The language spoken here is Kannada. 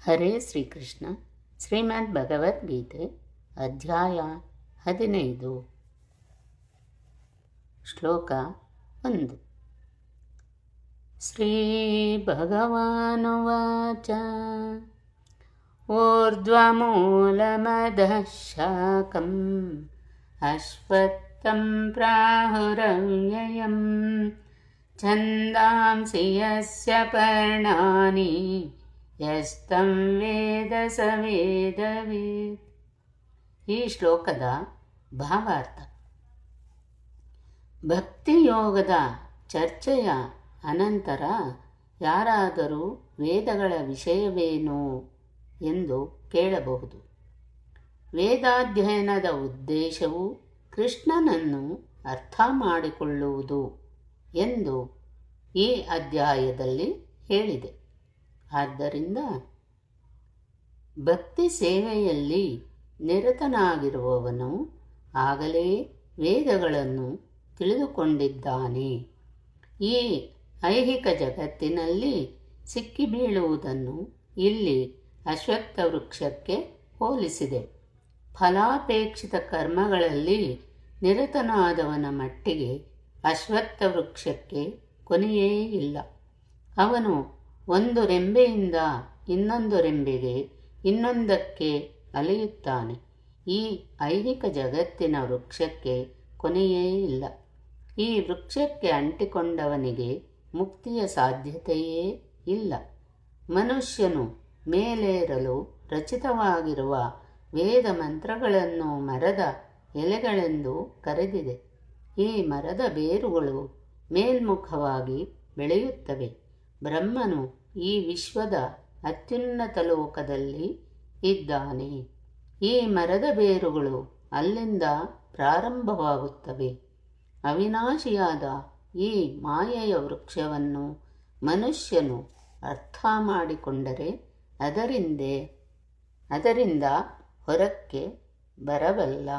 ಹರೇ ಶ್ರೀಕೃಷ್ಣ. ಶ್ರೀಮದ್ ಭಗವದ್ಗೀತೆ ಅಧ್ಯಾಯ 15. ಶ್ಲೋಕ 1. ಶ್ರೀ ಭಗವಾನುವಾಚ ಊರ್ಧ್ವಮೂಲಮಧಃ ಶಾಖಂ ಅಶ್ವತ್ಥಂ ಪ್ರಾಹುರವ್ಯಯಂ ಛಂದಾಂಸಿ ಯಸ್ಯ ಪರ್ಣಾನಿ ಯಸ್ತಂ ವೇದ ಸ ವೇದವೇತ್. ಈ ಶ್ಲೋಕದ ಭಾವಾರ್ಥ: ಭಕ್ತಿಯೋಗದ ಚರ್ಚೆಯ ಅನಂತರ ಯಾರಾದರೂ ವೇದಗಳ ವಿಷಯವೇನು ಎಂದು ಕೇಳಬಹುದು. ವೇದಾಧ್ಯಯನದ ಉದ್ದೇಶವು ಕೃಷ್ಣನನ್ನು ಅರ್ಥ ಮಾಡಿಕೊಳ್ಳುವುದು ಎಂದು ಈ ಅಧ್ಯಾಯದಲ್ಲಿ ಹೇಳಿದೆ. ಆದ್ದರಿಂದ ಭಕ್ತಿ ಸೇವೆಯಲ್ಲಿ ನಿರತನಾಗಿರುವವನು ಆಗಲೇ ವೇದಗಳನ್ನು ತಿಳಿದುಕೊಂಡಿದ್ದಾನೆ. ಈ ಐಹಿಕ ಜಗತ್ತಿನಲ್ಲಿ ಸಿಕ್ಕಿಬೀಳುವುದನ್ನು ಇಲ್ಲಿ ಅಶ್ವತ್ಥ ವೃಕ್ಷಕ್ಕೆ ಹೋಲಿಸಿದೆ. ಫಲಾಪೇಕ್ಷಿತ ಕರ್ಮಗಳಲ್ಲಿ ನಿರತನಾದವನ ಮಟ್ಟಿಗೆ ಅಶ್ವತ್ಥ ವೃಕ್ಷಕ್ಕೆ ಕೊನೆಯೇ ಇಲ್ಲ. ಅವನು ಒಂದು ರೆಂಬೆಯಿಂದ ಇನ್ನೊಂದು ರೆಂಬೆಗೆ ಇನ್ನೊಂದಕ್ಕೆ ಅಲೆಯುತ್ತಾನೆ. ಈ ಐಹಿಕ ಜಗತ್ತಿನ ವೃಕ್ಷಕ್ಕೆ ಕೊನೆಯೇ ಇಲ್ಲ. ಈ ವೃಕ್ಷಕ್ಕೆ ಅಂಟಿಕೊಂಡವನಿಗೆ ಮುಕ್ತಿಯ ಸಾಧ್ಯತೆಯೇ ಇಲ್ಲ. ಮನುಷ್ಯನು ಮೇಲೇರಲು ರಚಿತವಾಗಿರುವ ವೇದ ಮಂತ್ರಗಳನ್ನು ಮರದ ಎಲೆಗಳೆಂದು ಕರೆದಿದೆ. ಈ ಮರದ ಬೇರುಗಳು ಮೇಲ್ಮುಖವಾಗಿ ಬೆಳೆಯುತ್ತವೆ. ಬ್ರಹ್ಮನು ಈ ವಿಶ್ವದ ಅತ್ಯುನ್ನತ ಲೋಕದಲ್ಲಿ ಇದ್ದಾನೆ. ಈ ಮರದ ಬೇರುಗಳು ಅಲ್ಲಿಂದ ಪ್ರಾರಂಭವಾಗುತ್ತವೆ. ಅವಿನಾಶಿಯಾದ ಈ ಮಾಯೆಯ ವೃಕ್ಷವನ್ನು ಮನುಷ್ಯನು ಅರ್ಥ ಮಾಡಿಕೊಂಡರೆ ಅದರಿಂದ ಹೊರಕ್ಕೆ ಬರಬಲ್ಲ.